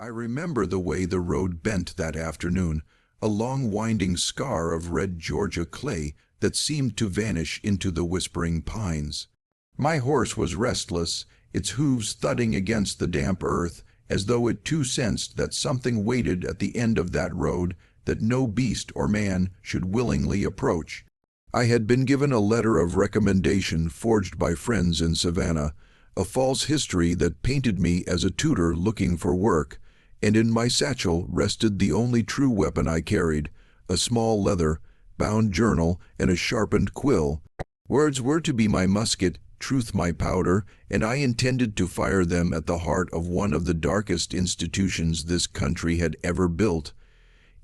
I remember the way the road bent that afternoon, a long winding scar of red Georgia clay that seemed to vanish into the whispering pines. My horse was restless, its hooves thudding against the damp earth, as though it too sensed that something waited at the end of that road that no beast or man should willingly approach. I had been given a letter of recommendation forged by friends in Savannah, a false history that painted me as a tutor looking for work, and in my satchel rested the only true weapon I carried, a small leather-bound journal and a sharpened quill. Words were to be my musket, truth my powder, and I intended to fire them at the heart of one of the darkest institutions this country had ever built.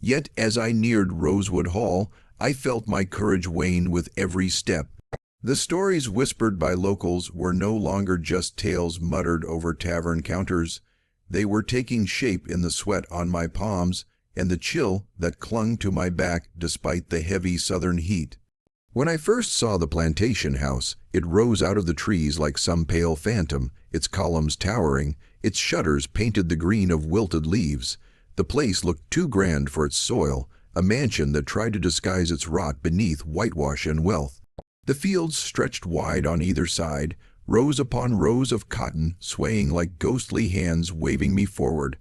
Yet as I neared Rosewood Hall, I felt my courage wane with every step. The stories whispered by locals were no longer just tales muttered over tavern counters. They were taking shape in the sweat on my palms and the chill that clung to my back despite the heavy southern heat. When I first saw the Plantation house, it rose out of the trees like some pale phantom, its columns towering, its shutters painted the green of wilted leaves. The place looked too grand for its soil, a mansion that tried to disguise its rot beneath whitewash and wealth. The fields stretched wide on either side, rows upon rows of cotton swaying like ghostly hands waving me forward.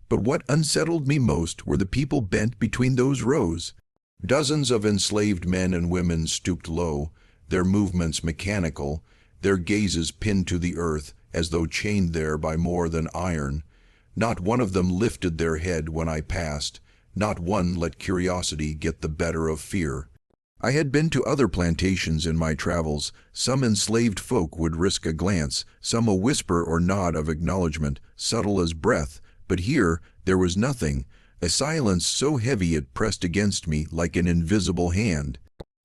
But what unsettled me most were the people bent between those rows. Dozens of enslaved men and women stooped low, their movements mechanical, their gazes pinned to the earth as though chained there by more than iron. Not one of them lifted their head when I passed, not one let curiosity get the better of fear. I had been to other plantations in my travels. Some enslaved folk would risk a glance, some a whisper or nod of acknowledgement, subtle as breath, but here there was nothing, a silence so heavy it pressed against me like an invisible hand.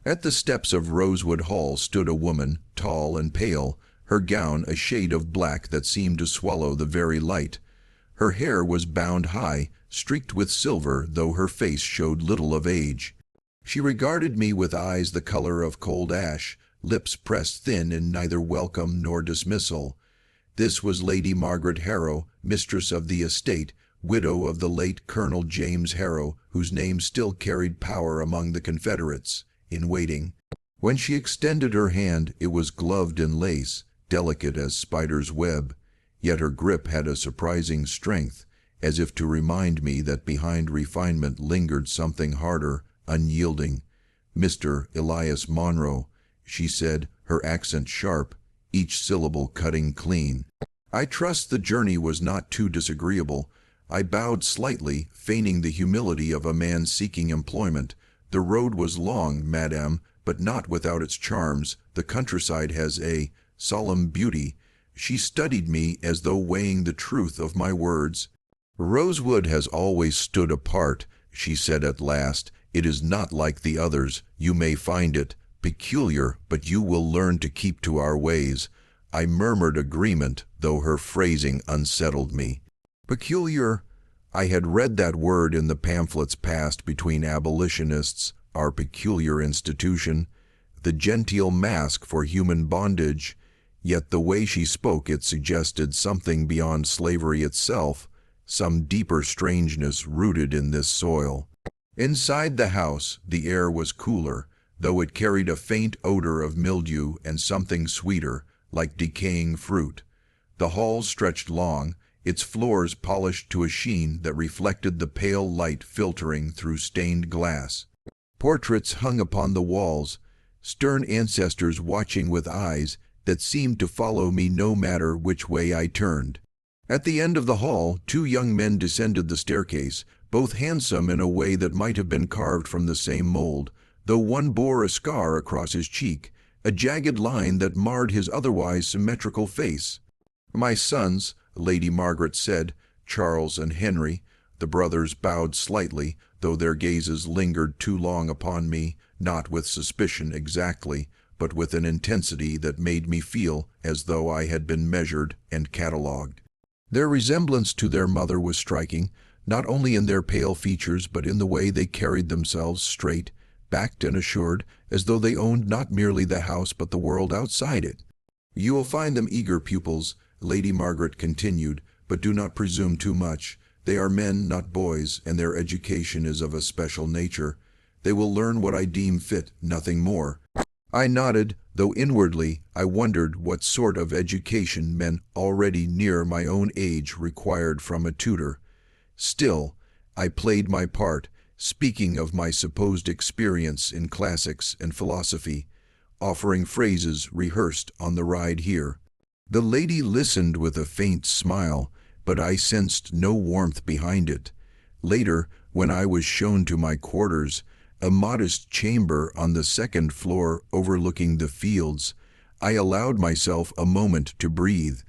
At the steps of Rosewood Hall stood a woman, tall and pale, her gown a shade of black that seemed to swallow the very light. Her hair was bound high, streaked with silver, though her face showed little of age. She regarded me with eyes the color of cold ash, lips pressed thin in neither welcome nor dismissal. This was Lady Margaret Harrow, mistress of the estate, widow of the late Colonel James Harrow, whose name still carried power among the Confederates, in waiting. When she extended her hand, it was gloved in lace, delicate as spider's web, yet her grip had a surprising strength, as if to remind me that behind refinement lingered something harder, unyielding. "Mr. Elias Monroe," she said, her accent sharp, each syllable cutting clean. I trust the journey was not too disagreeable. I bowed slightly, feigning the humility of a man seeking employment. "The road was long, madame, but not without its charms. The countryside has a solemn beauty." She studied me as though weighing the truth of my words. "Rosewood has always stood apart," she said at last. "It is not like the others. You may find it peculiar, but you will learn to keep to our ways." I murmured agreement, though her phrasing unsettled me. Peculiar. I had read that word in the pamphlets passed between abolitionists, our peculiar institution, the genteel mask for human bondage, yet the way she spoke it suggested something beyond slavery itself, some deeper strangeness rooted in this soil. Inside the house, the air was cooler, though it carried a faint odor of mildew and something sweeter, like decaying fruit. The hall stretched long, its floors polished to a sheen that reflected the pale light filtering through stained glass. Portraits hung upon the walls, stern ancestors watching with eyes that seemed to follow me no matter which way I turned. At the end of the hall, two young men descended the staircase, both handsome in a way that might have been carved from the same mold, though one bore a scar across his cheek, a jagged line that marred his otherwise symmetrical face. "My sons," Lady Margaret said, "Charles and Henry." The brothers bowed slightly, though their gazes lingered too long upon me, not with suspicion exactly, but with an intensity that made me feel as though I had been measured and catalogued. Their resemblance to their mother was striking, not only in their pale features but in the way they carried themselves, straight, backed and assured, as though they owned not merely the house but the world outside it. "You will find them eager pupils," Lady Margaret continued, "but do not presume too much. They are men, not boys, and their education is of a special nature. They will learn what I deem fit, nothing more." I nodded, though inwardly I wondered what sort of education men already near my own age required from a tutor. Still, I played my part, speaking of my supposed experience in classics and philosophy, offering phrases rehearsed on the ride here. The lady listened with a faint smile, but I sensed no warmth behind it. Later, when I was shown to my quarters, a modest chamber on the second floor overlooking the fields, I allowed myself a moment to breathe.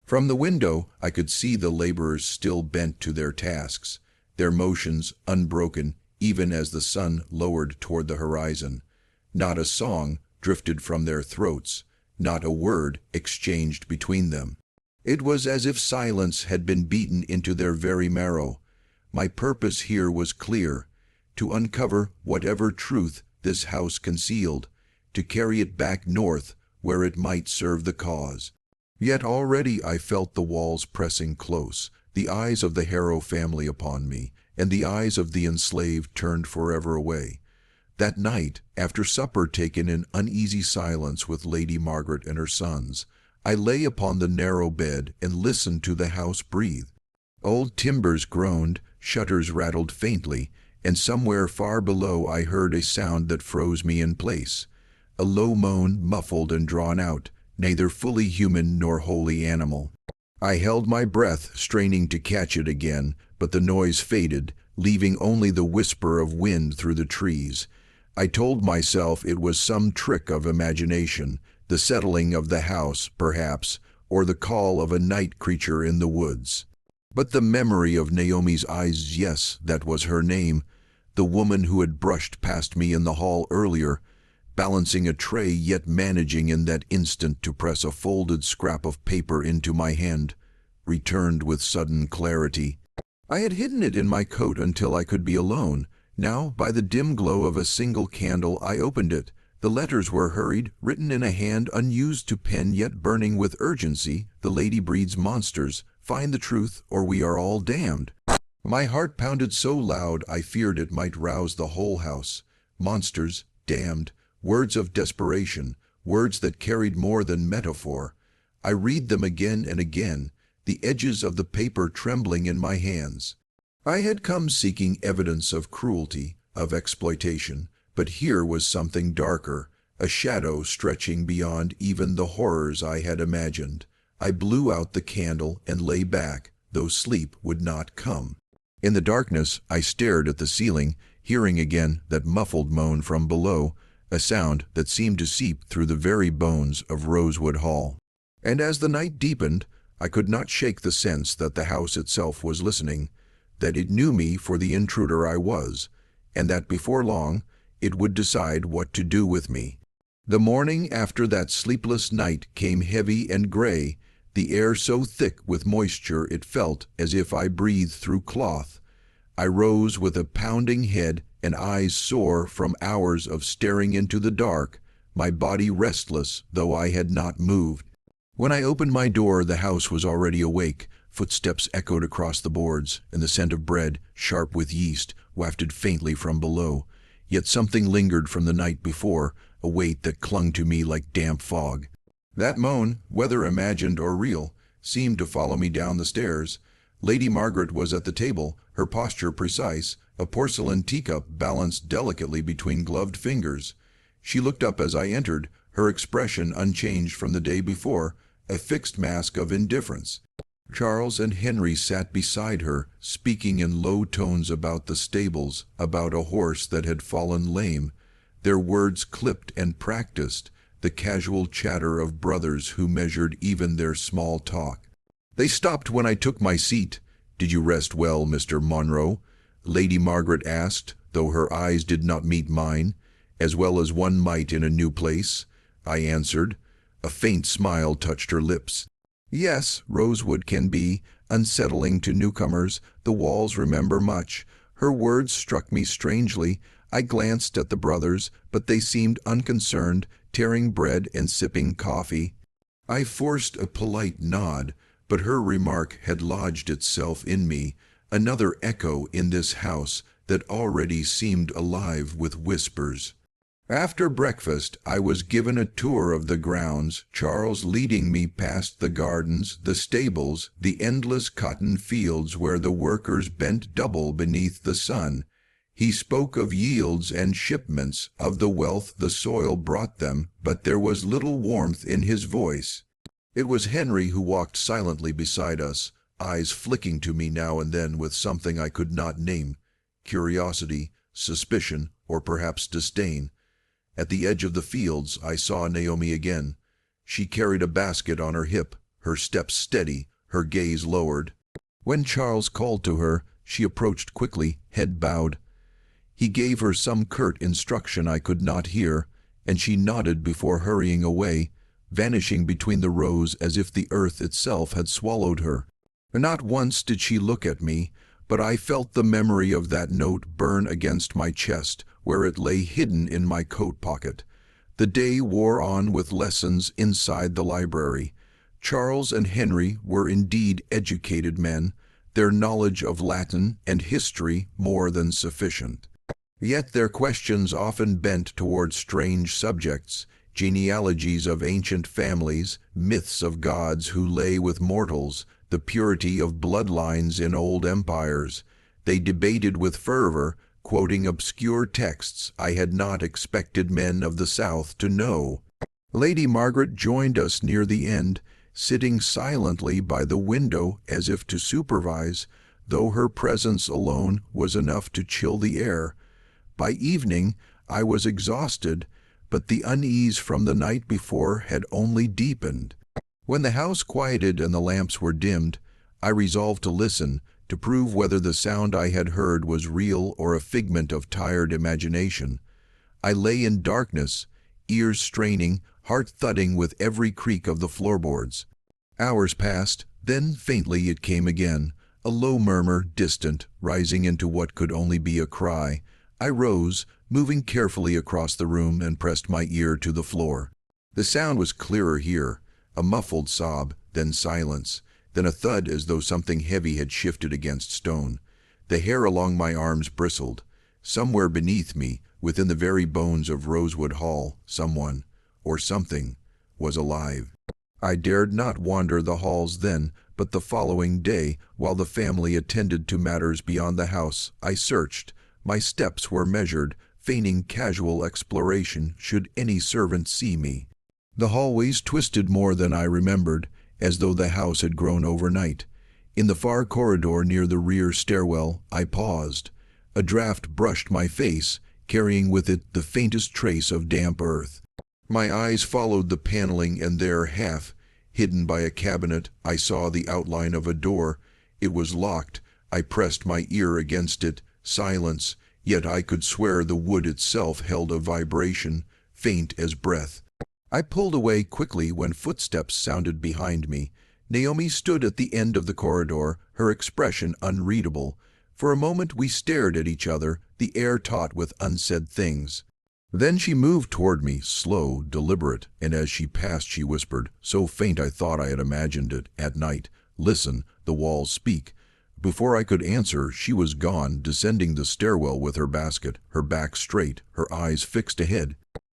From the window, I could see the laborers still bent to their tasks, their motions unbroken even as the sun lowered toward the horizon. Not a song drifted from their throats, not a word exchanged between them. It was as if silence had been beaten into their very marrow. My purpose here was clear: to uncover whatever truth this house concealed, to carry it back north where it might serve the cause. Yet already I felt the walls pressing close, the eyes of the Harrow family upon me, and the eyes of the enslaved turned forever away. That night, after supper taken in uneasy silence with Lady Margaret and her sons, I lay upon the narrow bed and listened to the house breathe. Old timbers groaned, shutters rattled faintly, and somewhere far below I heard a sound that froze me in place. A low moan, muffled and drawn out, neither fully human nor wholly animal. I held my breath, straining to catch it again, but the noise faded, leaving only the whisper of wind through the trees. I told myself it was some trick of imagination, the settling of the house, perhaps, or the call of a night creature in the woods. But the memory of Naomi's eyes, yes, that was her name, the woman who had brushed past me in the hall earlier, balancing a tray yet managing in that instant to press a folded scrap of paper into my hand, returned with sudden clarity. I had hidden it in my coat until I could be alone. Now, by the dim glow of a single candle, I opened it. The letters were hurried, written in a hand unused to pen yet burning with urgency. "The lady breeds monsters. Find the truth, or we are all damned." My heart pounded so loud I feared it might rouse the whole house. Monsters, damned, words of desperation, words that carried more than metaphor. I read them again and again, the edges of the paper trembling in my hands. I had come seeking evidence of cruelty, of exploitation, but here was something darker, a shadow stretching beyond even the horrors I had imagined. I blew out the candle and lay back, though sleep would not come. In the darkness, I stared at the ceiling, hearing again that muffled moan from below, a sound that seemed to seep through the very bones of Rosewood Hall. And as the night deepened, I could not shake the sense that the house itself was listening, that it knew me for the intruder I was, and that before long it would decide what to do with me. The morning after that sleepless night came heavy and gray, the air so thick with moisture it felt as if I breathed through cloth. I rose with a pounding head and eyes sore from hours of staring into the dark, my body restless though I had not moved. When I opened my door, the house was already awake. Footsteps echoed across the boards, and the scent of bread, sharp with yeast, wafted faintly from below. Yet something lingered from the night before, a weight that clung to me like damp fog. That moan, whether imagined or real, seemed to follow me down the stairs. Lady Margaret was at the table, her posture precise, a porcelain teacup balanced delicately between gloved fingers. She looked up as I entered, her expression unchanged from the day before, a fixed mask of indifference. Charles and Henry sat beside her, speaking in low tones about the stables, about a horse that had fallen lame, their words clipped and practiced, the casual chatter of brothers who measured even their small talk. They stopped when I took my seat. "Did you rest well, Mr. Monroe?" Lady Margaret asked, though her eyes did not meet mine. "As well as one might in a new place," I answered. A faint smile touched her lips. "Yes, Rosewood can be unsettling to newcomers. The walls remember much." Her words struck me strangely. I glanced at the brothers, but they seemed unconcerned, tearing bread and sipping coffee. I forced a polite nod, but her remark had lodged itself in me, another echo in this house that already seemed alive with whispers. After breakfast, I was given a tour of the grounds, Charles leading me past the gardens, the stables, the endless cotton fields where the workers bent double beneath the sun. He spoke of yields and shipments, of the wealth the soil brought them, but there was little warmth in his voice. It was Henry who walked silently beside us, eyes flicking to me now and then with something I could not name, curiosity, suspicion, or perhaps disdain. At the edge of the fields I saw Naomi again. She carried a basket on her hip, her steps steady, her gaze lowered. When Charles called to her, she approached quickly, head bowed. He gave her some curt instruction I could not hear, and she nodded before hurrying away, vanishing between the rows as if the earth itself had swallowed her. Not once did she look at me, but I felt the memory of that note burn against my chest, where it lay hidden in my coat pocket. The day wore on with lessons inside the library. Charles and Henry were indeed educated men, their knowledge of Latin and history more than sufficient. Yet their questions often bent toward strange subjects, genealogies of ancient families, myths of gods who lay with mortals, the purity of bloodlines in old empires. They debated with fervor, quoting obscure texts I had not expected men of the South to know. Lady Margaret joined us near the end, sitting silently by the window as if to supervise, though her presence alone was enough to chill the air. By evening I was exhausted, but the unease from the night before had only deepened. When the house quieted and the lamps were dimmed, I resolved to listen, to prove whether the sound I had heard was real or a figment of tired imagination. I lay in darkness, ears straining, heart thudding with every creak of the floorboards. Hours passed, then faintly it came again, a low murmur, distant, rising into what could only be a cry. I rose, moving carefully across the room, and pressed my ear to the floor. The sound was clearer here, a muffled sob, then silence, then a thud as though something heavy had shifted against stone. The hair along my arms bristled. Somewhere beneath me, within the very bones of Rosewood Hall, someone, or something, was alive. I dared not wander the halls then, but the following day, while the family attended to matters beyond the house, I searched. My steps were measured, feigning casual exploration should any servant see me. The hallways twisted more than I remembered, as though the house had grown overnight. In the far corridor near the rear stairwell, I paused. A draught brushed my face, carrying with it the faintest trace of damp earth. My eyes followed the paneling, and there, half hidden by a cabinet, I saw the outline of a door. It was locked. I pressed my ear against it. Silence, yet I could swear the wood itself held a vibration, faint as breath. I pulled away quickly when footsteps sounded behind me. Naomi stood at the end of the corridor, her expression unreadable. For a moment we stared at each other, the air taut with unsaid things. Then she moved toward me, slow, deliberate, and as she passed she whispered, so faint I thought I had imagined it, at night, "Listen, the walls speak." Before I could answer, she was gone, descending the stairwell with her basket, her back straight, her eyes fixed ahead.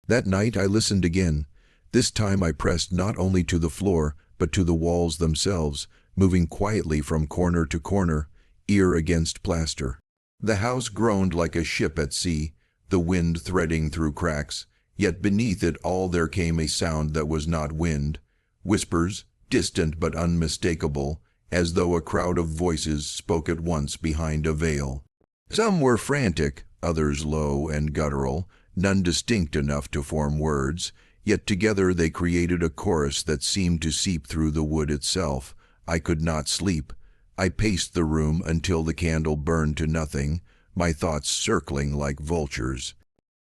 That night I listened again. This time I pressed not only to the floor, but to the walls themselves, moving quietly from corner to corner, ear against plaster. The house groaned like a ship at sea, the wind threading through cracks, yet beneath it all there came a sound that was not wind. Whispers, distant but unmistakable, as though a crowd of voices spoke at once behind a veil. Some were frantic, others low and guttural, none distinct enough to form words, yet together they created a chorus that seemed to seep through the wood itself. I could not sleep. I paced the room until the candle burned to nothing, my thoughts circling like vultures.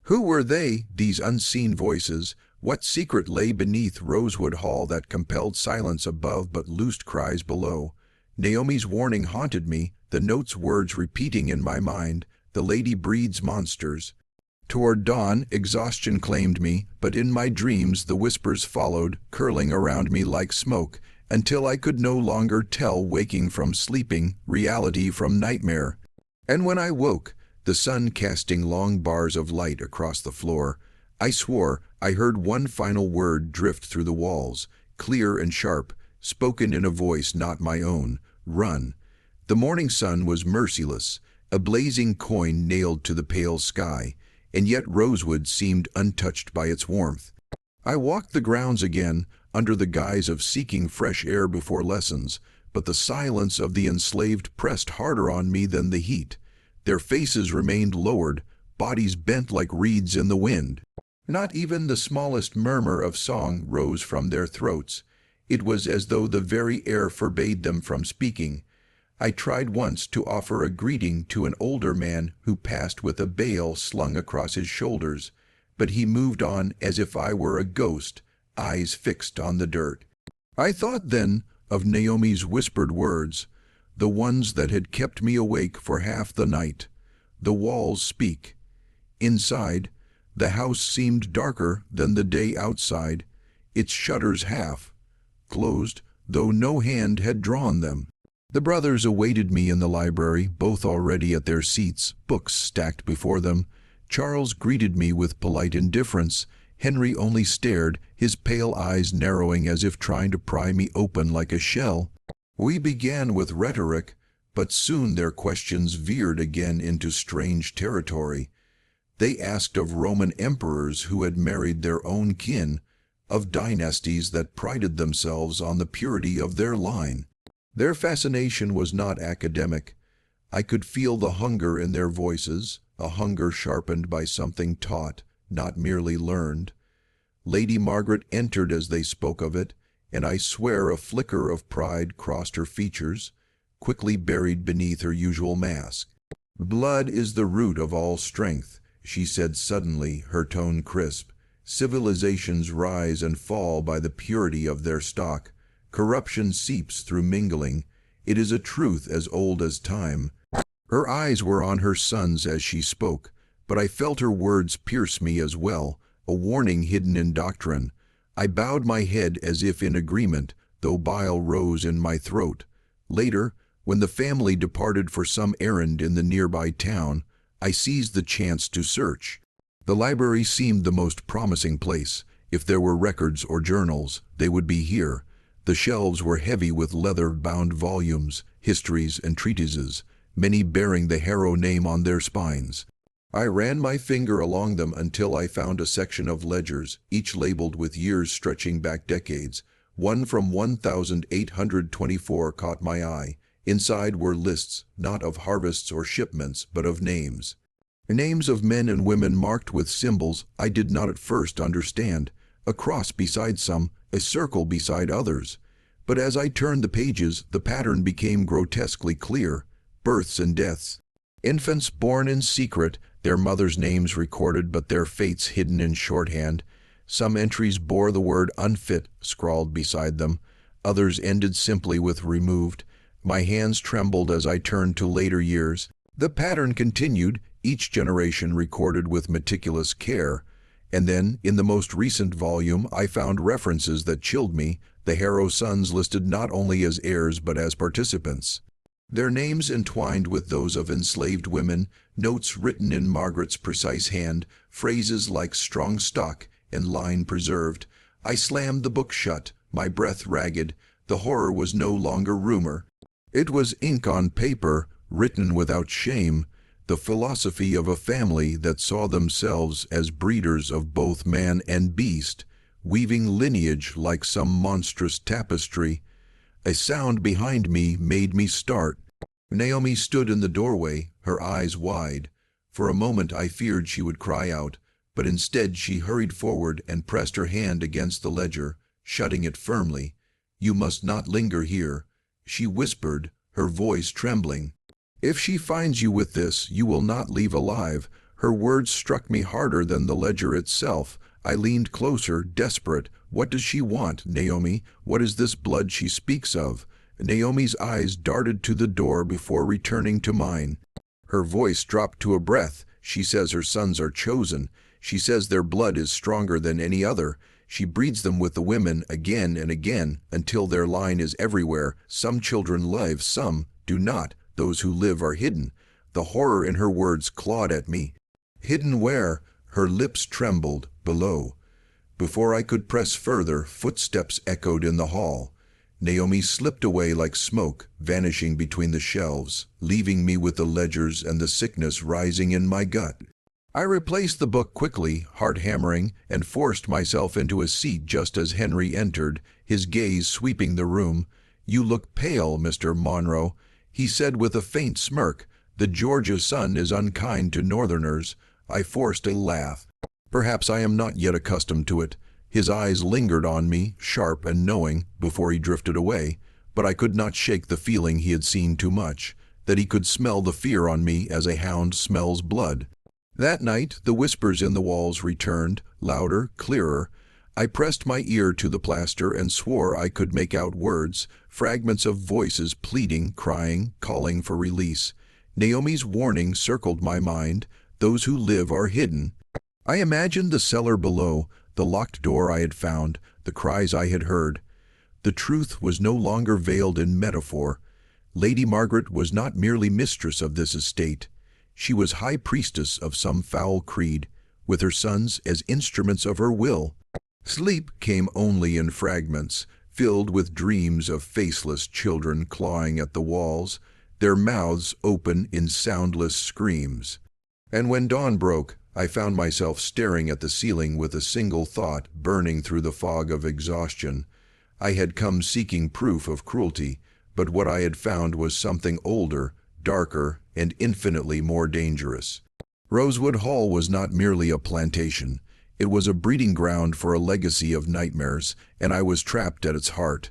Who were they, these unseen voices? What secret lay beneath Rosewood Hall that compelled silence above but loosed cries below? Naomi's warning haunted me, the note's words repeating in my mind, the Lady breeds monsters. Toward dawn, exhaustion claimed me, but in my dreams the whispers followed, curling around me like smoke. until I could no longer tell waking from sleeping, reality from nightmare. And when I woke, the sun casting long bars of light across the floor, I swore I heard one final word drift through the walls, clear and sharp, spoken in a voice not my own: run. The morning sun was merciless, a blazing coin nailed to the pale sky, and yet Rosewood seemed untouched by its warmth. I walked the grounds again, under the guise of seeking fresh air before lessons, but the silence of the enslaved pressed harder on me than the heat. Their faces remained lowered, bodies bent like reeds in the wind. Not even the smallest murmur of song rose from their throats. It was as though the very air forbade them from speaking. I tried once to offer a greeting to an older man who passed with a bale slung across his shoulders, but he moved on as if I were a ghost, eyes fixed on the dirt. I thought then of Naomi's whispered words, the ones that had kept me awake for half the night. The walls speak. Inside, the house seemed darker than the day outside, its shutters half closed, though no hand had drawn them. The brothers awaited me in the library, both already at their seats, books stacked before them. Charles greeted me with polite indifference. Henry only stared, his pale eyes narrowing as if trying to pry me open like a shell. We began with rhetoric, but soon their questions veered again into strange territory. They asked of Roman emperors who had married their own kin, of dynasties that prided themselves on the purity of their line. Their fascination was not academic. I could feel the hunger in their voices, a hunger sharpened by something taught, not merely learned. Lady Margaret entered as they spoke of it, and I swear a flicker of pride crossed her features, quickly buried beneath her usual mask. "Blood is the root of all strength," she said suddenly, her tone crisp. "Civilizations rise and fall by the purity of their stock. Corruption seeps through mingling. It is a truth as old as time." Her eyes were on her sons as she spoke, but I felt her words pierce me as well, a warning hidden in doctrine. I bowed my head as if in agreement, though bile rose in my throat. Later, when the family departed for some errand in the nearby town, I seized the chance to search. The library seemed the most promising place. If there were records or journals, they would be here. The shelves were heavy with leather-bound volumes, histories and treatises, many bearing the Harrow name on their spines. I ran my finger along them until I found a section of ledgers, each labeled with years stretching back decades. One from 1824 caught my eye. Inside were lists, not of harvests or shipments, but of names. Names of men and women marked with symbols I did not at first understand. A cross beside some, a circle beside others. But as I turned the pages, the pattern became grotesquely clear. Births and deaths. Infants born in secret, their mothers' names recorded but their fates hidden in shorthand. Some entries bore the word unfit scrawled beside them. Others ended simply with removed. My hands trembled as I turned to later years. The pattern continued, each generation recorded with meticulous care. And then, in the most recent volume, I found references that chilled me. The Harrow sons listed not only as heirs but as participants. Their names entwined with those of enslaved women, notes written in Margaret's precise hand, phrases like strong stock and line preserved. I slammed the book shut, my breath ragged. The horror was no longer rumor. It was ink on paper, written without shame. The philosophy of a family that saw themselves as breeders of both man and beast, weaving lineage like some monstrous tapestry. A sound behind me made me start. Naomi stood in the doorway, her eyes wide. For a moment I feared she would cry out, but instead she hurried forward and pressed her hand against the ledger, shutting it firmly. "You must not linger here," she whispered, her voice trembling. "If she finds you with this, you will not leave alive." Her words struck me harder than the ledger itself. I leaned closer, desperate. "What does she want, Naomi? What is this blood she speaks of?" Naomi's eyes darted to the door before returning to mine. Her voice dropped to a breath. "She says her sons are chosen. She says their blood is stronger than any other. She breeds them with the women again and again until their line is everywhere. Some children live, some do not. Those who live are hidden. The horror in her words clawed at me. Hidden where? Her lips trembled. Below. Before I could press further, footsteps echoed in the hall. Naomi slipped away like smoke, vanishing between the shelves, leaving me with the ledgers and the sickness rising in my gut. I replaced the book quickly, heart hammering, and forced myself into a seat just as Henry entered, his gaze sweeping the room. "You look pale, Mr. Monroe," he said with a faint smirk. "The Georgia sun is unkind to Northerners." I forced a laugh. Perhaps I am not yet accustomed to it. His eyes lingered on me, sharp and knowing, before he drifted away, but I could not shake the feeling he had seen too much, that he could smell the fear on me as a hound smells blood. That night, the whispers in the walls returned, louder, clearer. I pressed my ear to the plaster and swore I could make out words, fragments of voices pleading, crying, calling for release. Naomi's warning circled my mind. Those who live are hidden. I imagined the cellar below, the locked door I had found, the cries I had heard. The truth was no longer veiled in metaphor. Lady Margaret was not merely mistress of this estate. She was high priestess of some foul creed, with her sons as instruments of her will. Sleep came only in fragments, filled with dreams of faceless children clawing at the walls, their mouths open in soundless screams. And when dawn broke, I found myself staring at the ceiling with a single thought burning through the fog of exhaustion. I had come seeking proof of cruelty, but what I had found was something older, darker, and infinitely more dangerous. Rosewood Hall was not merely a plantation. It was a breeding ground for a legacy of nightmares, and I was trapped at its heart.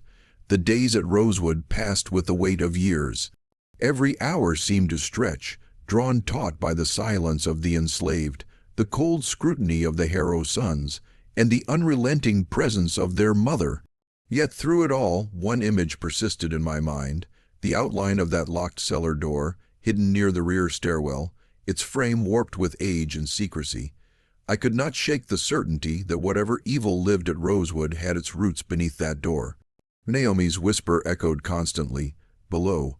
The days at Rosewood passed with the weight of years. Every hour seemed to stretch, drawn taut by the silence of the enslaved, the cold scrutiny of the Harrow sons, and the unrelenting presence of their mother. Yet through it all, one image persisted in my mind, the outline of that locked cellar door, hidden near the rear stairwell, its frame warped with age and secrecy. I could not shake the certainty that whatever evil lived at Rosewood had its roots beneath that door. Naomi's whisper echoed constantly, below.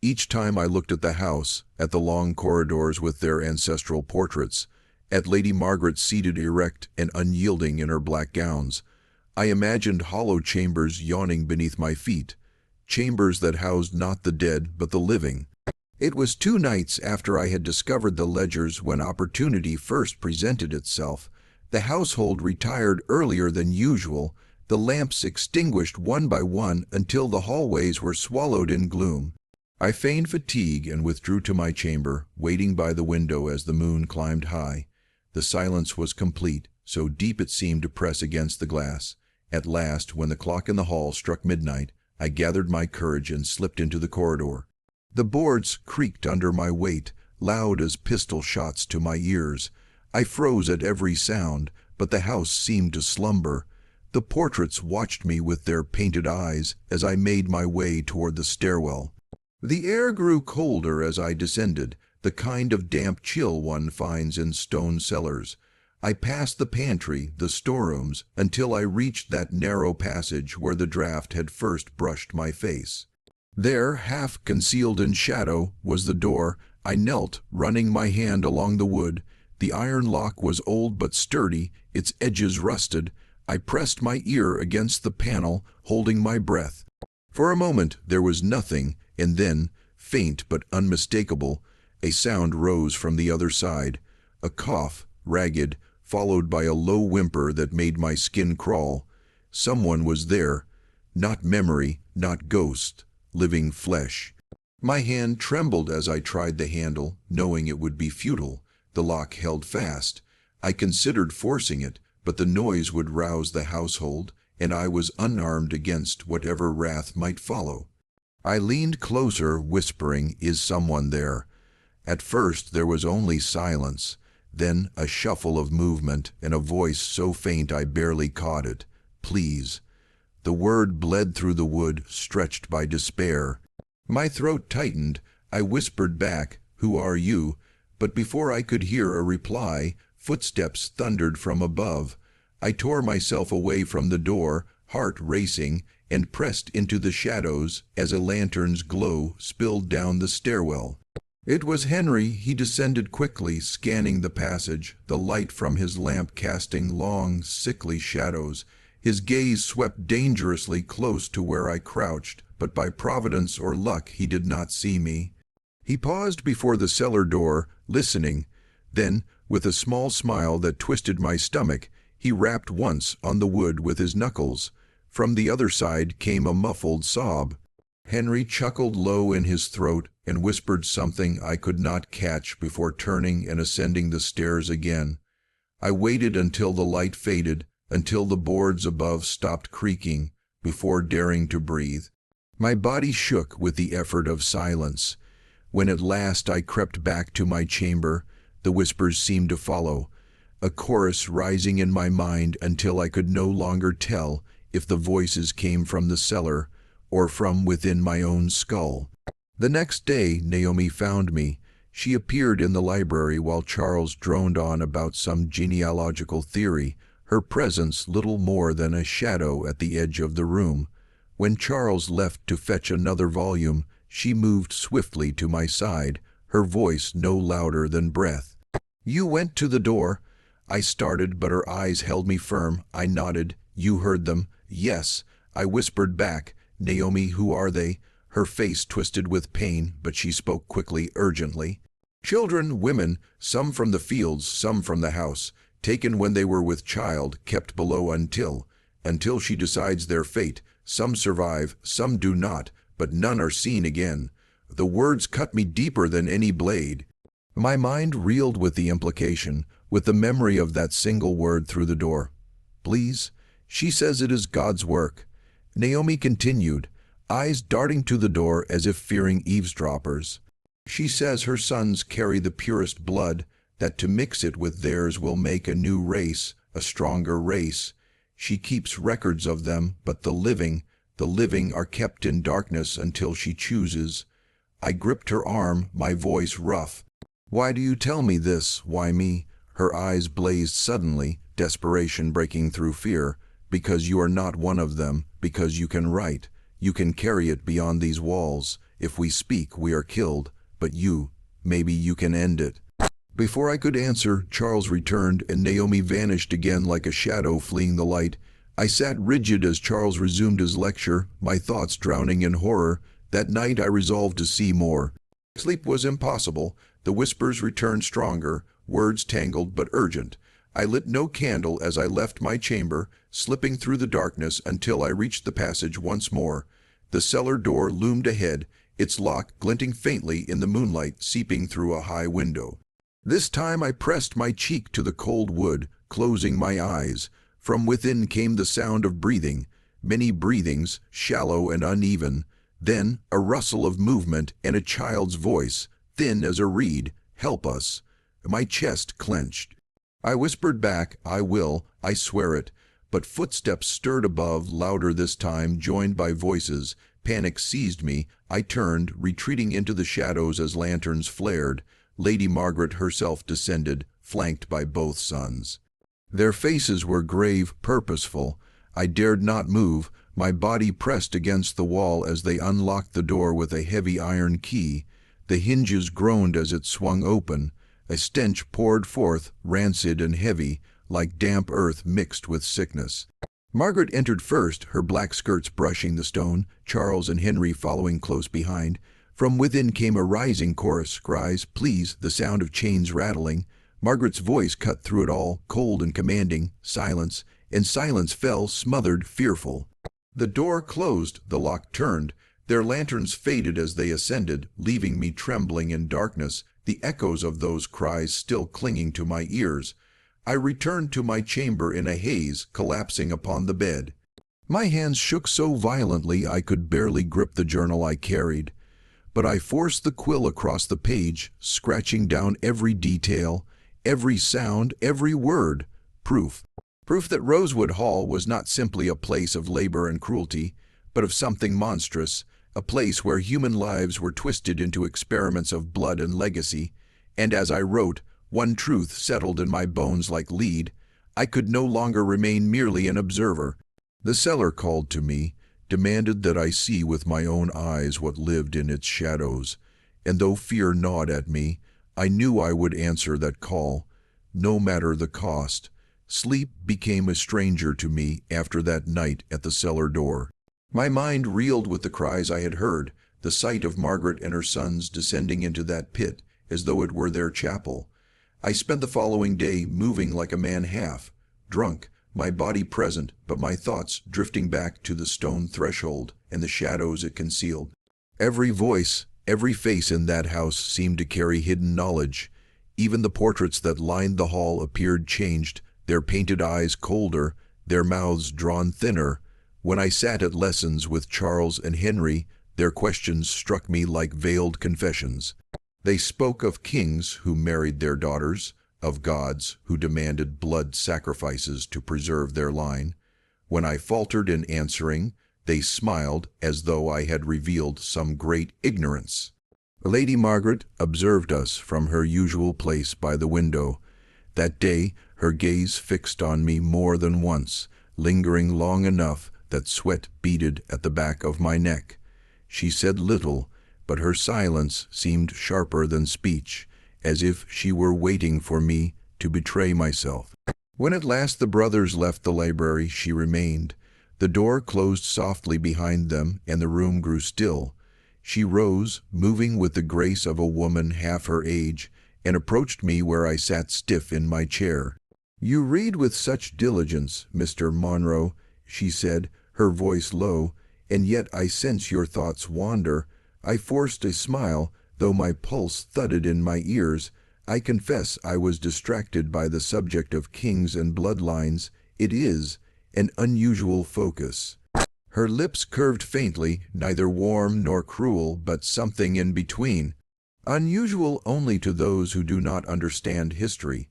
Each time I looked at the house, at the long corridors with their ancestral portraits, at Lady Margaret seated erect and unyielding in her black gowns, I imagined hollow chambers yawning beneath my feet, chambers that housed not the dead but the living. It was 2 nights after I had discovered the ledgers when opportunity first presented itself. The household retired earlier than usual, the lamps extinguished one by one until the hallways were swallowed in gloom. I feigned fatigue and withdrew to my chamber, waiting by the window as the moon climbed high. The silence was complete, so deep it seemed to press against the glass. At last, when the clock in the hall struck midnight, I gathered my courage and slipped into the corridor. The boards creaked under my weight, loud as pistol shots to my ears. I froze at every sound, but the house seemed to slumber. The portraits watched me with their painted eyes as I made my way toward the stairwell. The air grew colder as I descended, the kind of damp chill one finds in stone cellars. I passed the pantry, the storerooms, until I reached that narrow passage where the draught had first brushed my face. There, half concealed in shadow, was the door. I knelt, running my hand along the wood. The iron lock was old but sturdy, its edges rusted. I pressed my ear against the panel, holding my breath. For a moment there was nothing, and then, faint but unmistakable, a sound rose from the other side, a cough, ragged, followed by a low whimper that made my skin crawl. Someone was there, not memory, not ghost, living flesh. My hand trembled as I tried the handle, knowing it would be futile. The lock held fast. I considered forcing it, but the noise would rouse the household, and I was unarmed against whatever wrath might follow. I leaned closer, whispering, "Is someone there?" At first there was only silence, then a shuffle of movement and a voice so faint I barely caught it. "Please." The word bled through the wood, stretched by despair. My throat tightened. I whispered back, "Who are you?" But before I could hear a reply, footsteps thundered from above. I tore myself away from the door, heart racing, and pressed into the shadows as a lantern's glow spilled down the stairwell. It was Henry. He descended quickly, scanning the passage, the light from his lamp casting long, sickly shadows. His gaze swept dangerously close to where I crouched, but by providence or luck he did not see me. He paused before the cellar door, listening. Then, with a small smile that twisted my stomach, he rapped once on the wood with his knuckles. From the other side came a muffled sob. Henry chuckled low in his throat and whispered something I could not catch before turning and ascending the stairs again. I waited until the light faded, until the boards above stopped creaking, before daring to breathe. My body shook with the effort of silence. When at last I crept back to my chamber, the whispers seemed to follow, a chorus rising in my mind until I could no longer tell if the voices came from the cellar or from within my own skull. The next day Naomi found me. She appeared in the library while Charles droned on about some genealogical theory, her presence little more than a shadow at the edge of the room. When Charles left to fetch another volume, she moved swiftly to my side, her voice no louder than breath. "You went to the door." I started, but her eyes held me firm. I nodded. "You heard them?" "Yes." I whispered back. "Naomi, who are they?" Her face twisted with pain, but she spoke quickly, urgently. "Children, women, some from the fields, some from the house, taken when they were with child, kept below until she decides their fate. Some survive, some do not, but none are seen again." The words cut me deeper than any blade. My mind reeled with the implication, with the memory of that single word through the door. "Please, she says it is God's work." Naomi continued, eyes darting to the door as if fearing eavesdroppers. "She says her sons carry the purest blood, that to mix it with theirs will make a new race, a stronger race. She keeps records of them, but the living are kept in darkness until she chooses." I gripped her arm, my voice rough. "Why do you tell me this? Why me?" Her eyes blazed suddenly, desperation breaking through fear. "Because you are not one of them, because you can write. You can carry it beyond these walls. If we speak, we are killed. But maybe you can end it." Before I could answer, Charles returned, and Naomi vanished again like a shadow fleeing the light. I sat rigid as Charles resumed his lecture, my thoughts drowning in horror. That night I resolved to see more. Sleep was impossible. The whispers returned stronger, words tangled but urgent. I lit no candle as I left my chamber, slipping through the darkness until I reached the passage once more. The cellar door loomed ahead, its lock glinting faintly in the moonlight seeping through a high window. This time I pressed my cheek to the cold wood, closing my eyes. From within came the sound of breathing, many breathings, shallow and uneven. Then a rustle of movement and a child's voice, thin as a reed, "Help us." My chest clenched. I whispered back, "I will, I swear it." But footsteps stirred above, louder this time, joined by voices. Panic seized me. I turned, retreating into the shadows as lanterns flared. Lady Margaret herself descended, flanked by both sons. Their faces were grave, purposeful. I dared not move. My body pressed against the wall as they unlocked the door with a heavy iron key. The hinges groaned as it swung open. A stench poured forth, rancid and heavy, like damp earth mixed with sickness. Margaret entered first, her black skirts brushing the stone, Charles and Henry following close behind. From within came a rising chorus, cries, "Please," the sound of chains rattling. Margaret's voice cut through it all, cold and commanding. Silence, and silence fell, smothered, fearful. The door closed, the lock turned. Their lanterns faded as they ascended, leaving me trembling in darkness, the echoes of those cries still clinging to my ears. I returned to my chamber in a haze, collapsing upon the bed. My hands shook so violently I could barely grip the journal I carried. But I forced the quill across the page, scratching down every detail, every sound, every word. Proof that Rosewood Hall was not simply a place of labor and cruelty, but of something monstrous, a place where human lives were twisted into experiments of blood and legacy. And as I wrote, one truth settled in my bones like lead. I could no longer remain merely an observer. The cellar called to me, demanded that I see with my own eyes what lived in its shadows, and though fear gnawed at me, I knew I would answer that call, no matter the cost. Sleep became a stranger to me after that night at the cellar door. My mind reeled with the cries I had heard, the sight of Margaret and her sons descending into that pit, as though it were their chapel. I spent the following day moving like a man half drunk, my body present, but my thoughts drifting back to the stone threshold and the shadows it concealed. Every voice, every face in that house seemed to carry hidden knowledge. Even the portraits that lined the hall appeared changed, their painted eyes colder, their mouths drawn thinner. When I sat at lessons with Charles and Henry, their questions struck me like veiled confessions. They spoke of kings who married their daughters, of gods who demanded blood sacrifices to preserve their line. When I faltered in answering, they smiled as though I had revealed some great ignorance. Lady Margaret observed us from her usual place by the window. That day her gaze fixed on me more than once, lingering long enough that sweat beaded at the back of my neck. She said little, but her silence seemed sharper than speech, as if she were waiting for me to betray myself. When at last the brothers left the library, she remained. The door closed softly behind them, and the room grew still. She rose, moving with the grace of a woman half her age, and approached me where I sat stiff in my chair. "You read with such diligence, Mr. Monroe," she said, her voice low, "and yet I sense your thoughts wander." I forced a smile, though my pulse thudded in my ears. I confess I was distracted by the subject of kings and bloodlines. It is an unusual focus. Her lips curved faintly, neither warm nor cruel, but something in between. Unusual only to those who do not understand history.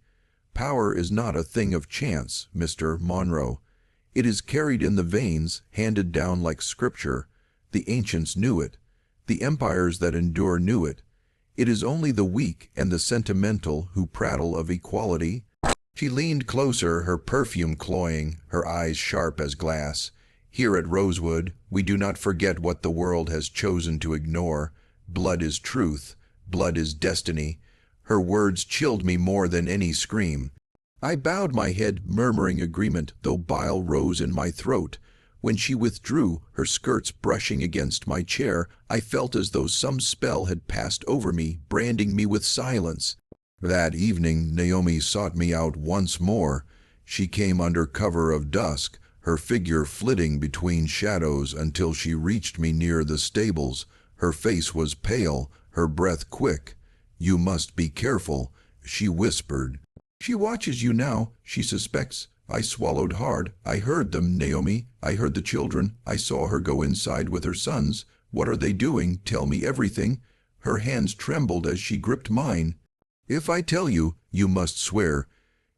Power is not a thing of chance, Mr. Monroe. It is carried in the veins, handed down like scripture. The ancients knew it. The empires that endure knew it. It is only the weak and the sentimental who prattle of equality. She leaned closer, her perfume cloying, her eyes sharp as glass. Here at Rosewood, we do not forget what the world has chosen to ignore. Blood is truth. Blood is destiny. Her words chilled me more than any scream. I bowed my head, murmuring agreement, though bile rose in my throat. When she withdrew, her skirts brushing against my chair, I felt as though some spell had passed over me, branding me with silence. That evening, Naomi sought me out once more. She came under cover of dusk, her figure flitting between shadows until she reached me near the stables. Her face was pale, her breath quick. "You must be careful," she whispered. "She watches you now. She suspects." I swallowed hard. "I heard them, Naomi. I heard the children. I saw her go inside with her sons. What are they doing? Tell me everything." Her hands trembled as she gripped mine. "If I tell you, you must swear.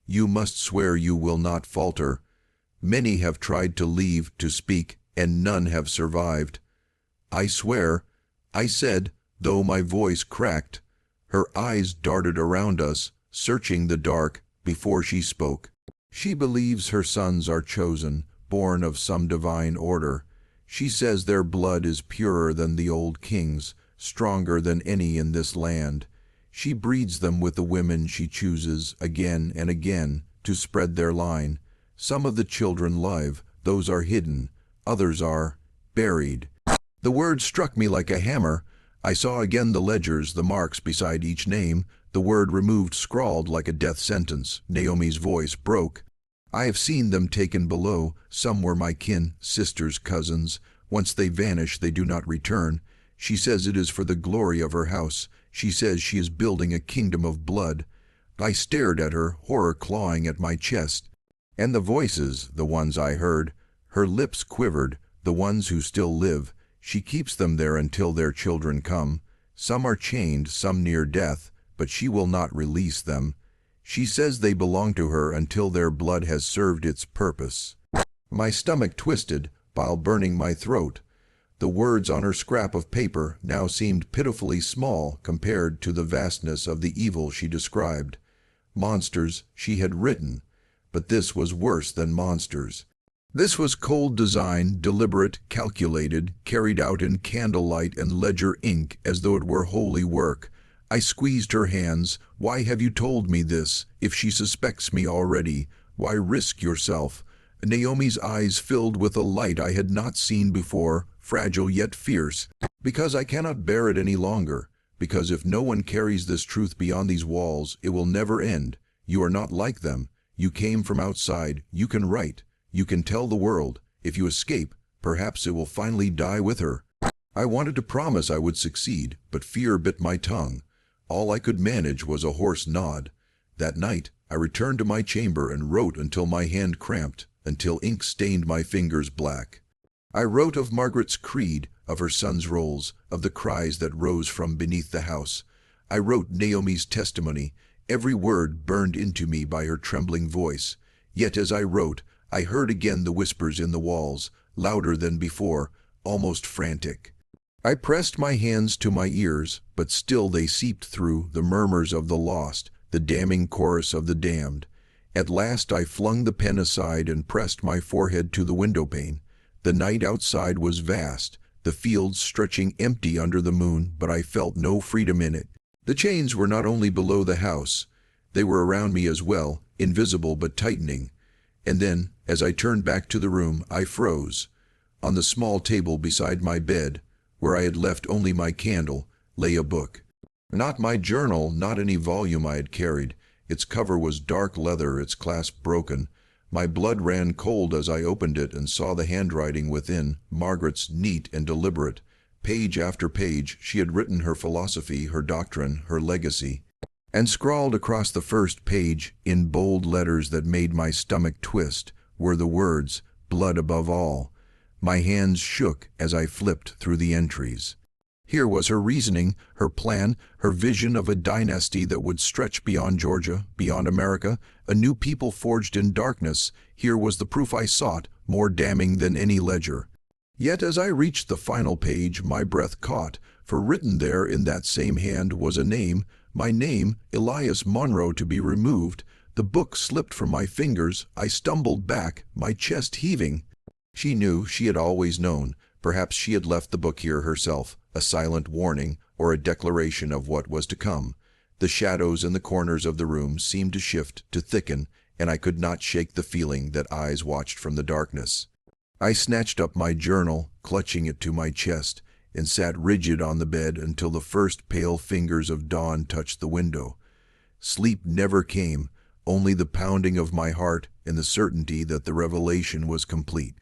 You must swear you will not falter. Many have tried to leave, to speak, and none have survived." "I swear," I said, though my voice cracked. Her eyes darted around us, searching the dark, before she spoke. "She believes her sons are chosen, born of some divine order. She says their blood is purer than the old kings, stronger than any in this land. She breeds them with the women she chooses again and again to spread their line. Some of the children live, those are hidden, others are buried." The word struck me like a hammer. I saw again the ledgers, the marks beside each name, the word removed scrawled like a death sentence. Naomi's voice broke. "I have seen them taken below. Some were my kin, sisters, cousins. Once they vanish, they do not return. She says it is for the glory of her house. She says she is building a kingdom of blood." I stared at her, horror clawing at my chest. And the voices, the ones I heard. Her lips quivered, the ones who still live. She keeps them there until their children come. Some are chained, some near death, but she will not release them. She says they belong to her until their blood has served its purpose. My stomach twisted, bile burning my throat. The words on her scrap of paper now seemed pitifully small compared to the vastness of the evil she described. Monsters she had written. but this was worse than monsters. This was cold design, deliberate, calculated, carried out in candlelight and ledger ink as though it were holy work. I squeezed her hands. "Why have you told me this? If she suspects me already, why risk yourself?" Naomi's eyes filled with a light I had not seen before, fragile yet fierce. "Because I cannot bear it any longer. Because if no one carries this truth beyond these walls, it will never end. You are not like them. You came from outside. You can write. You can tell the world. If you escape, perhaps it will finally die with her." I wanted to promise I would succeed, but fear bit my tongue. All I could manage was a hoarse nod. That night, I returned to my chamber and wrote until my hand cramped, until ink stained my fingers black. I wrote of Margaret's creed, of her son's roles, of the cries that rose from beneath the house. I wrote Naomi's testimony. Every word burned into me by her trembling voice. Yet as I wrote, I heard again the whispers in the walls, louder than before, almost frantic. I pressed my hands to my ears, but still they seeped through, the murmurs of the lost, the damning chorus of the damned. At last I flung the pen aside and pressed my forehead to the window-pane. The night outside was vast, the fields stretching empty under the moon, but I felt no freedom in it. The chains were not only below the house, they were around me as well, invisible but tightening. And then, as I turned back to the room, I froze. On the small table beside my bed, where I had left only my candle, lay a book. Not my journal, not any volume I had carried. Its cover was dark leather, its clasp broken. My blood ran cold as I opened it and saw the handwriting within, Margaret's, neat and deliberate. Page after page, she had written her philosophy, her doctrine, her legacy. And scrawled across the first page, in bold letters that made my stomach twist, were the words, "Blood above all." My hands shook as I flipped through the entries. Here was her reasoning, her plan, her vision of a dynasty that would stretch beyond Georgia, beyond America, a new people forged in darkness. Here was the proof I sought, more damning than any ledger. Yet as I reached the final page, my breath caught, for written there in that same hand was a name, my name, Elias Monroe, to be removed. The book slipped from my fingers. I stumbled back, my chest heaving. She knew, she had always known. Perhaps she had left the book here herself, a silent warning or a declaration of what was to come. The shadows in the corners of the room seemed to shift, to thicken, and I could not shake the feeling that eyes watched from the darkness. I snatched up my journal, clutching it to my chest, and sat rigid on the bed until the first pale fingers of dawn touched the window. Sleep never came, only the pounding of my heart and the certainty that the revelation was complete.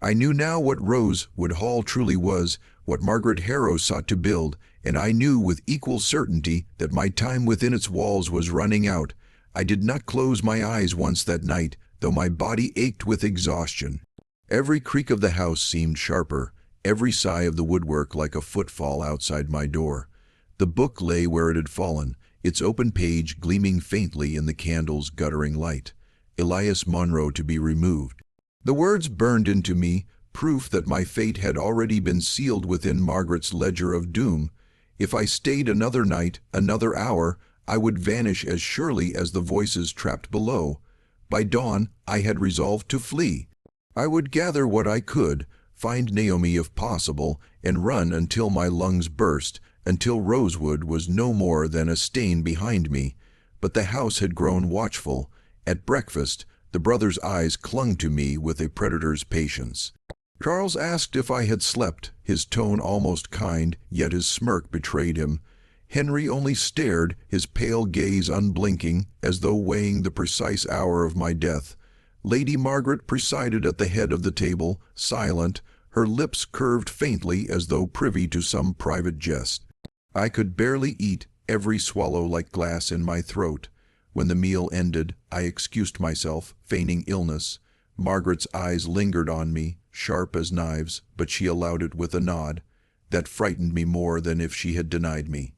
I knew now what Rosewood Hall truly was, what Margaret Harrow sought to build, and I knew with equal certainty that my time within its walls was running out. I did not close my eyes once that night, though my body ached with exhaustion. Every creak of the house seemed sharper, every sigh of the woodwork like a footfall outside my door. The book lay where it had fallen, its open page gleaming faintly in the candle's guttering light. Elias Monroe to be removed. The words burned into me, proof that my fate had already been sealed within Margaret's ledger of doom. If I stayed another night, another hour, I would vanish as surely as the voices trapped below. By dawn, I had resolved to flee. I would gather what I could, find Naomi if possible, and run until my lungs burst, until Rosewood was no more than a stain behind me. But the house had grown watchful. At breakfast, the brother's eyes clung to me with a predator's patience. Charles asked if I had slept, his tone almost kind, yet his smirk betrayed him. Henry only stared, his pale gaze unblinking, as though weighing the precise hour of my death. Lady Margaret presided at the head of the table, silent, her lips curved faintly as though privy to some private jest. I could barely eat, every swallow like glass in my throat. When the meal ended, I excused myself, feigning illness. Margaret's eyes lingered on me, sharp as knives, but she allowed it with a nod. That frightened me more than if she had denied me.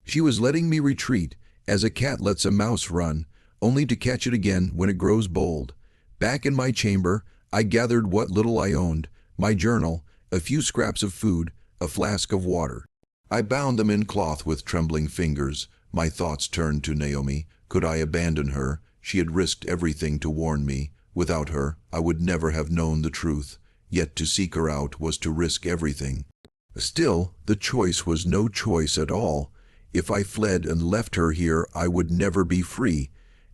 She was letting me retreat, as a cat lets a mouse run, only to catch it again when it grows bold. Back in my chamber, I gathered what little I owned, my journal, a few scraps of food, a flask of water. I bound them in cloth with trembling fingers. My thoughts turned to Naomi. Could I abandon her? She had risked everything to warn me. Without her, I would never have known the truth. Yet to seek her out was to risk everything. Still, the choice was no choice at all. If I fled and left her here, I would never be free.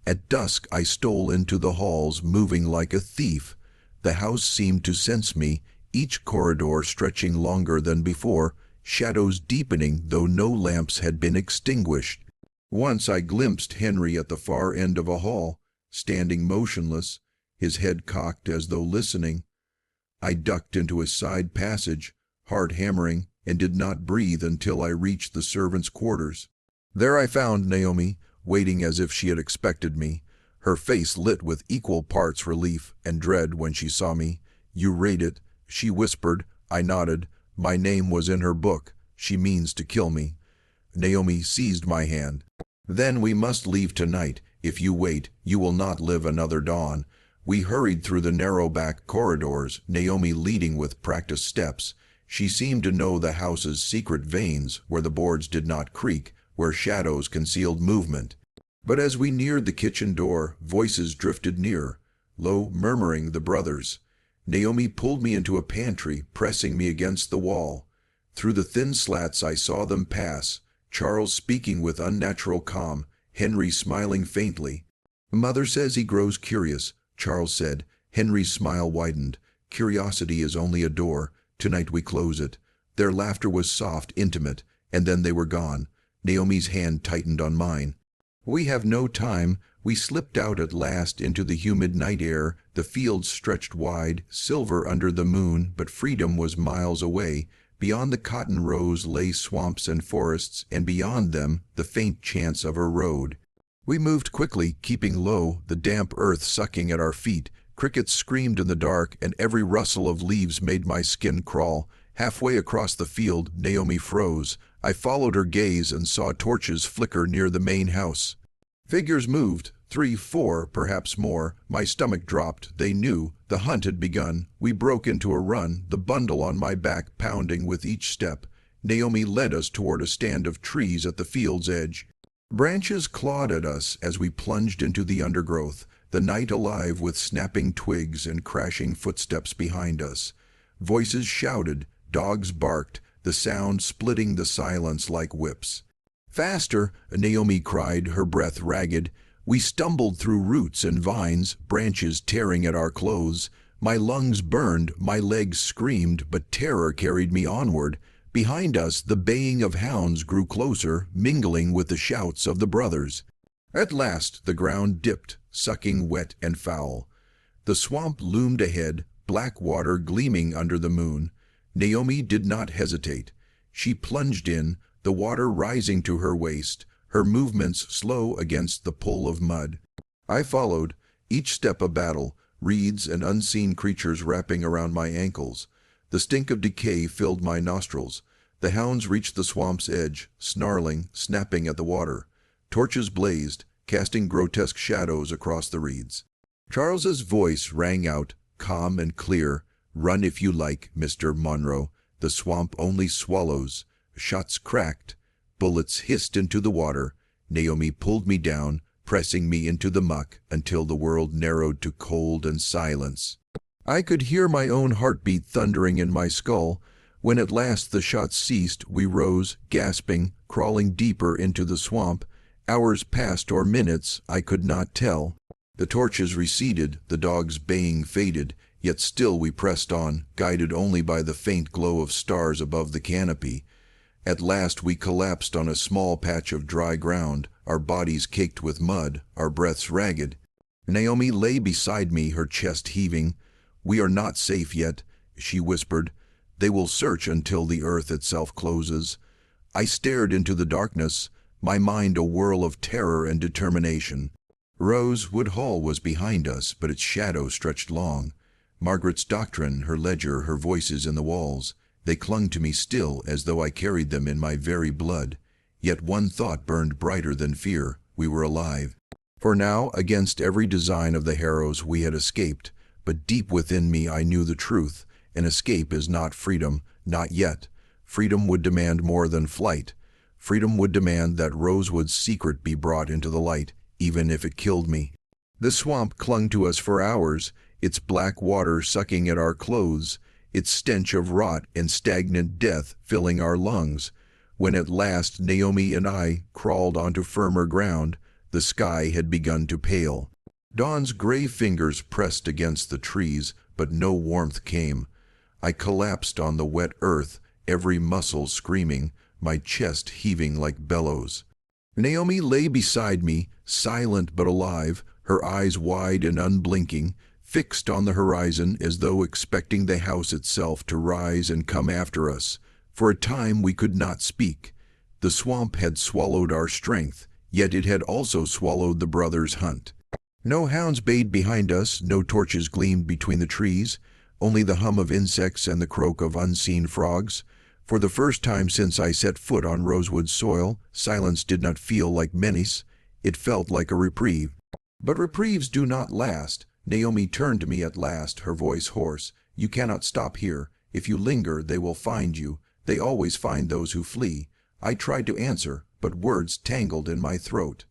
At dusk I stole into the halls, moving like a thief. The house seemed to sense me, each corridor stretching longer than before, shadows deepening though no lamps had been extinguished. Once I glimpsed Henry at the far end of a hall, standing motionless, his head cocked as though listening. I ducked into a side passage, heart hammering, and did not breathe until I reached the servants' quarters. There I found Naomi, waiting as if she had expected me, her face lit with equal parts relief and dread when she saw me. "You read it," she whispered. I nodded. My name was in her book. She means to kill me. Naomi seized my hand. "Then we must leave tonight. If you wait, you will not live another dawn." We hurried through the narrow back corridors, Naomi leading with practiced steps. She seemed to know the house's secret veins, where the boards did not creak, where shadows concealed movement. But as we neared the kitchen door, voices drifted nearer, low, murmuring the brothers. Naomi pulled me into a pantry, pressing me against the wall. Through the thin slats I saw them pass, Charles speaking with unnatural calm, Henry smiling faintly. "Mother says he grows curious," Charles said. Henry's smile widened. "Curiosity is only a door. Tonight we close it." Their laughter was soft, intimate, and then they were gone. Naomi's hand tightened on mine. "We have no time." We slipped out at last into the humid night air. The fields stretched wide, silver under the moon, but freedom was miles away. Beyond the cotton rows lay swamps and forests, and beyond them the faint chance of a road. We moved quickly, keeping low, the damp earth sucking at our feet. Crickets screamed in the dark, and every rustle of leaves made my skin crawl. Halfway across the field, Naomi froze. I followed her gaze and saw torches flicker near the main house. Figures moved, 3, 4, perhaps more. My stomach dropped. They knew. The hunt had begun. We broke into a run, the bundle on my back pounding with each step. Naomi led us toward a stand of trees at the field's edge. Branches clawed at us as we plunged into the undergrowth, the night alive with snapping twigs and crashing footsteps behind us. Voices shouted, dogs barked, the sound splitting the silence like whips. "Faster!" Naomi cried, her breath ragged. We stumbled through roots and vines, branches tearing at our clothes. My lungs burned, my legs screamed, but terror carried me onward. Behind us, the baying of hounds grew closer, mingling with the shouts of the brothers. At last, the ground dipped, sucking wet and foul. The swamp loomed ahead, black water gleaming under the moon. Naomi did not hesitate. She plunged in, the water rising to her waist, her movements slow against the pull of mud. I followed, each step a battle, reeds and unseen creatures wrapping around my ankles. The stink of decay filled my nostrils. The hounds reached the swamp's edge, snarling, snapping at the water. Torches blazed, casting grotesque shadows across the reeds. Charles's voice rang out, calm and clear. "Run if you like, Mr. Monroe. The swamp only swallows." Shots cracked. Bullets hissed into the water. Naomi pulled me down, pressing me into the muck until the world narrowed to cold and silence. I could hear my own heartbeat thundering in my skull. When at last the shots ceased, we rose, gasping, crawling deeper into the swamp. Hours passed or minutes, I could not tell. The torches receded, the dogs' baying faded, yet still we pressed on, guided only by the faint glow of stars above the canopy. At last we collapsed on a small patch of dry ground, our bodies caked with mud, our breaths ragged. Naomi lay beside me, her chest heaving. "We are not safe yet," she whispered. "They will search until the earth itself closes." I stared into the darkness, my mind a whirl of terror and determination. Rosewood Hall was behind us, but its shadow stretched long. Margaret's doctrine, her ledger, her voices in the walls, they clung to me still as though I carried them in my very blood. Yet one thought burned brighter than fear: we were alive. For now, against every design of the Harrows, we had escaped, but deep within me I knew the truth. An escape is not freedom, not yet. Freedom would demand more than flight. Freedom would demand that Rosewood's secret be brought into the light, even if it killed me. The swamp clung to us for hours, its black water sucking at our clothes, its stench of rot and stagnant death filling our lungs. When at last Naomi and I crawled onto firmer ground, the sky had begun to pale. Dawn's gray fingers pressed against the trees, but no warmth came. I collapsed on the wet earth, every muscle screaming, my chest heaving like bellows. Naomi lay beside me, silent but alive, her eyes wide and unblinking, fixed on the horizon as though expecting the house itself to rise and come after us. For a time we could not speak. The swamp had swallowed our strength, yet it had also swallowed the brothers' hunt. No hounds bayed behind us, no torches gleamed between the trees, only the hum of insects and the croak of unseen frogs. For the first time since I set foot on Rosewood soil, silence did not feel like menace, it felt like a reprieve. But reprieves do not last. Naomi turned to me at last, her voice hoarse. "You cannot stop here. If you linger, they will find you. They always find those who flee." I tried to answer, but words tangled in my throat.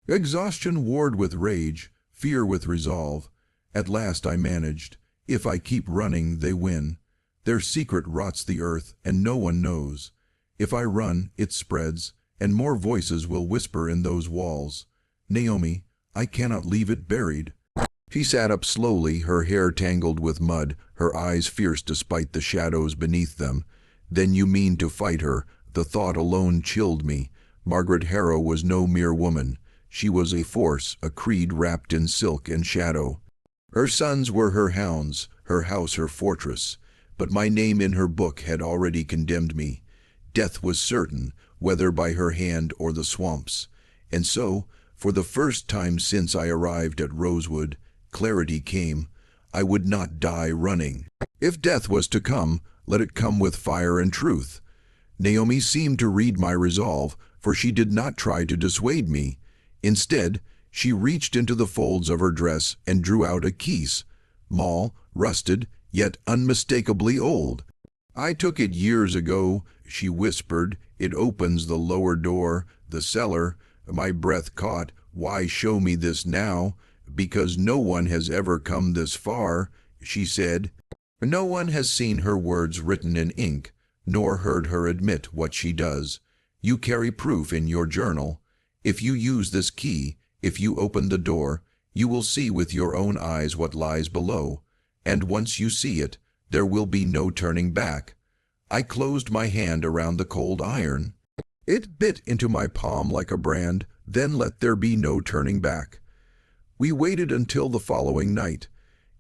Exhaustion warred with rage, fear with resolve. At last I managed. "If I keep running, they win. Their secret rots the earth, and no one knows. If I run, it spreads, and more voices will whisper in those walls. Naomi, I cannot leave it buried." She sat up slowly, her hair tangled with mud, her eyes fierce despite the shadows beneath them. "Then you mean to fight her?" The thought alone chilled me. Margaret Harrow was no mere woman. She was a force, a creed wrapped in silk and shadow. Her sons were her hounds, her house her fortress. But my name in her book had already condemned me. Death was certain, whether by her hand or the swamps. And so, for the first time since I arrived at Rosewood, clarity came. I would not die running. If death was to come, let it come with fire and truth. Naomi seemed to read my resolve, for she did not try to dissuade me. Instead, she reached into the folds of her dress and drew out a keys, small, rusted, yet unmistakably old. "I took it years ago," she whispered. "It opens the lower door, the cellar." My breath caught. "Why show me this now?" "Because no one has ever come this far," she said. No one has seen her words written in ink, nor heard her admit what she does. You carry proof in your journal. If you use this key, if you open the door, you will see with your own eyes what lies below. And once you see it, there will be no turning back. I closed my hand around the cold iron. It bit into my palm like a brand, then let there be no turning back. We waited until the following night.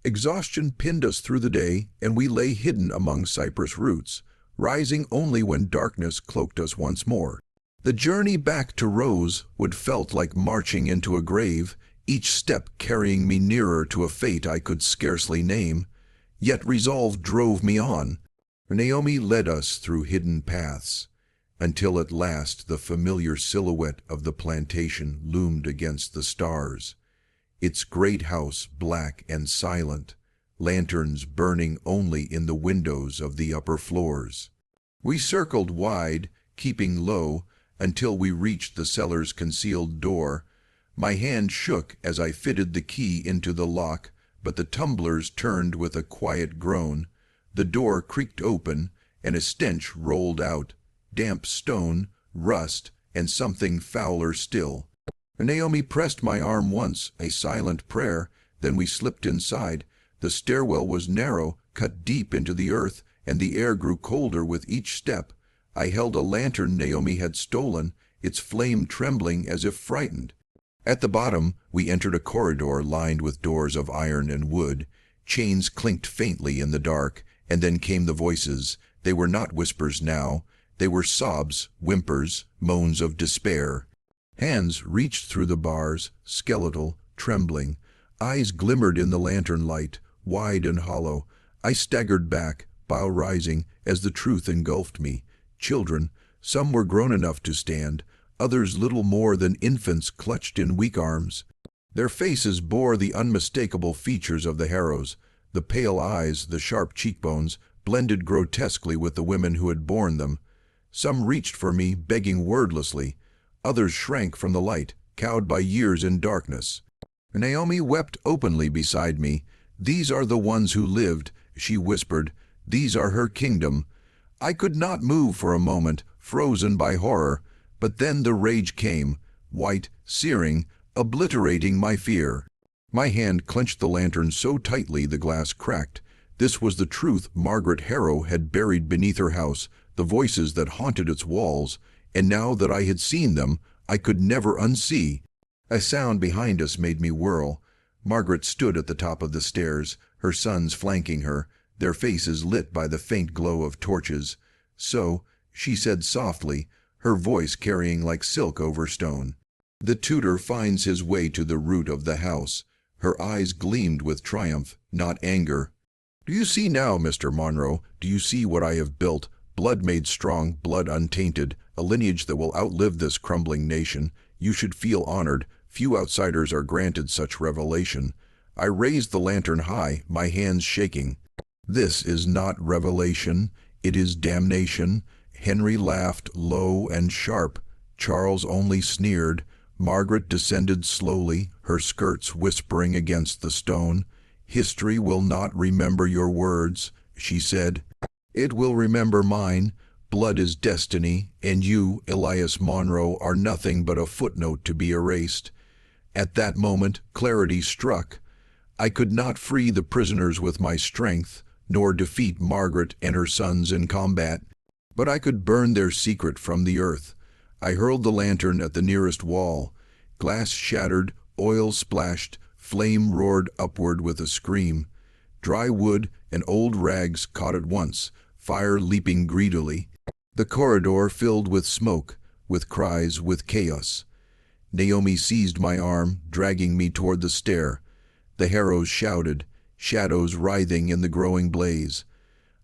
Exhaustion pinned us through the day, and we lay hidden among cypress roots, rising only when darkness cloaked us once more. The journey back to Rosewood felt like marching into a grave, each step carrying me nearer to a fate I could scarcely name. Yet resolve drove me on. Naomi led us through hidden paths, until at last the familiar silhouette of the plantation loomed against the stars. Its great house black and silent, lanterns burning only in the windows of the upper floors. We circled wide, keeping low, until we reached the cellar's concealed door. My hand shook as I fitted the key into the lock, but the tumblers turned with a quiet groan. The door creaked open, and a stench rolled out, damp stone, rust, and something fouler still. Naomi pressed my arm once, a silent prayer, then we slipped inside. The stairwell was narrow, cut deep into the earth, and the air grew colder with each step. I held a lantern Naomi had stolen, its flame trembling as if frightened. At the bottom, we entered a corridor lined with doors of iron and wood. Chains clinked faintly in the dark, and then came the voices. They were not whispers now. They were sobs, whimpers, moans of despair. Hands reached through the bars, skeletal, trembling. Eyes glimmered in the lantern light, wide and hollow. I staggered back, bile rising, as the truth engulfed me. Children, some were grown enough to stand, others little more than infants clutched in weak arms. Their faces bore the unmistakable features of the Harrows. The pale eyes, the sharp cheekbones, blended grotesquely with the women who had borne them. Some reached for me, begging wordlessly. Others shrank from the light, cowed by years in darkness. Naomi wept openly beside me. "These are the ones who lived," she whispered. "These are her kingdom." I could not move for a moment, frozen by horror, but then the rage came, white, searing, obliterating my fear. My hand clenched the lantern so tightly the glass cracked. This was the truth Margaret Harrow had buried beneath her house, the voices that haunted its walls, and now that I had seen them, I could never unsee. A sound behind us made me whirl. Margaret stood at the top of the stairs, her sons flanking her, their faces lit by the faint glow of torches. "So," she said softly, her voice carrying like silk over stone, "the tutor finds his way to the root of the house." Her eyes gleamed with triumph, not anger. "Do you see now, Mr. Monroe? Do you see what I have built? Blood made strong, blood untainted, a lineage that will outlive this crumbling nation. You should feel honored. Few outsiders are granted such revelation." I raised the lantern high, my hands shaking. "This is not revelation, it is damnation." Henry laughed low and sharp. Charles only sneered. Margaret descended slowly, her skirts whispering against the stone. "History will not remember your words," she said. "It will remember mine. Blood is destiny, and you, Elias Monroe, are nothing but a footnote to be erased." At that moment, clarity struck. I could not free the prisoners with my strength, nor defeat Margaret and her sons in combat, but I could burn their secret from the earth. I hurled the lantern at the nearest wall. Glass shattered, oil splashed, flame roared upward with a scream. Dry wood and old rags caught at once, fire leaping greedily. The corridor filled with smoke, with cries, with chaos. Naomi seized my arm, dragging me toward the stair. The Harrows shouted, shadows writhing in the growing blaze.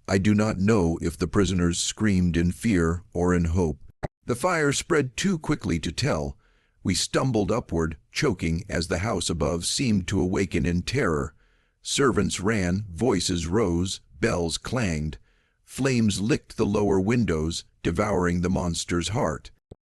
I do not know if the prisoners screamed in fear or in hope. The fire spread too quickly to tell. We stumbled upward, choking as the house above seemed to awaken in terror. Servants ran, voices rose, bells clanged. Flames licked the lower windows, devouring the monster's heart.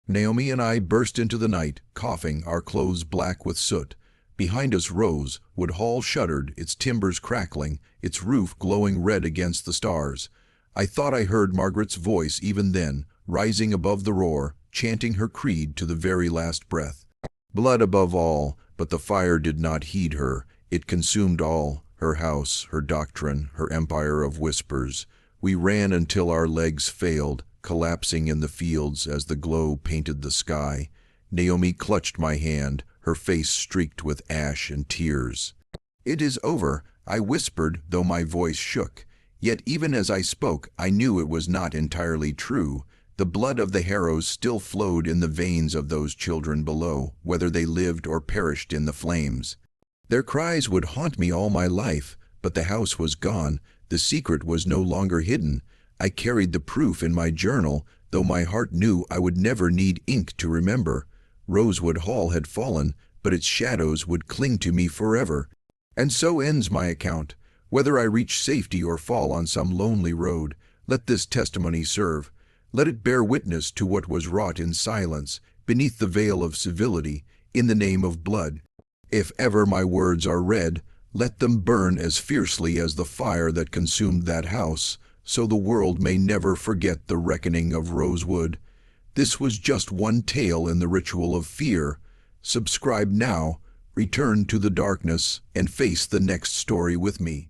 Naomi and I burst into the night, coughing, our clothes black with soot. Behind us Rosewood Hall shuddered, its timbers crackling, its roof glowing red against the stars. I thought I heard Margaret's voice even then, rising above the roar, chanting her creed to the very last breath. Blood above all, but the fire did not heed her. It consumed all, her house, her doctrine, her empire of whispers. We ran until our legs failed, collapsing in the fields as the glow painted the sky. Naomi clutched my hand, her face streaked with ash and tears. "It is over," I whispered, though my voice shook. Yet even as I spoke, I knew it was not entirely true. The blood of the Harrows still flowed in the veins of those children below, whether they lived or perished in the flames. Their cries would haunt me all my life, but the house was gone. The secret was no longer hidden. I carried the proof in my journal, though my heart knew I would never need ink to remember. Rosewood Hall had fallen, but its shadows would cling to me forever. And so ends my account. Whether I reach safety or fall on some lonely road, let this testimony serve. Let it bear witness to what was wrought in silence, beneath the veil of civility, in the name of blood. If ever my words are read, let them burn as fiercely as the fire that consumed that house, so the world may never forget the reckoning of Rosewood. This was just one tale in the ritual of fear. Subscribe now, return to the darkness, and face the next story with me.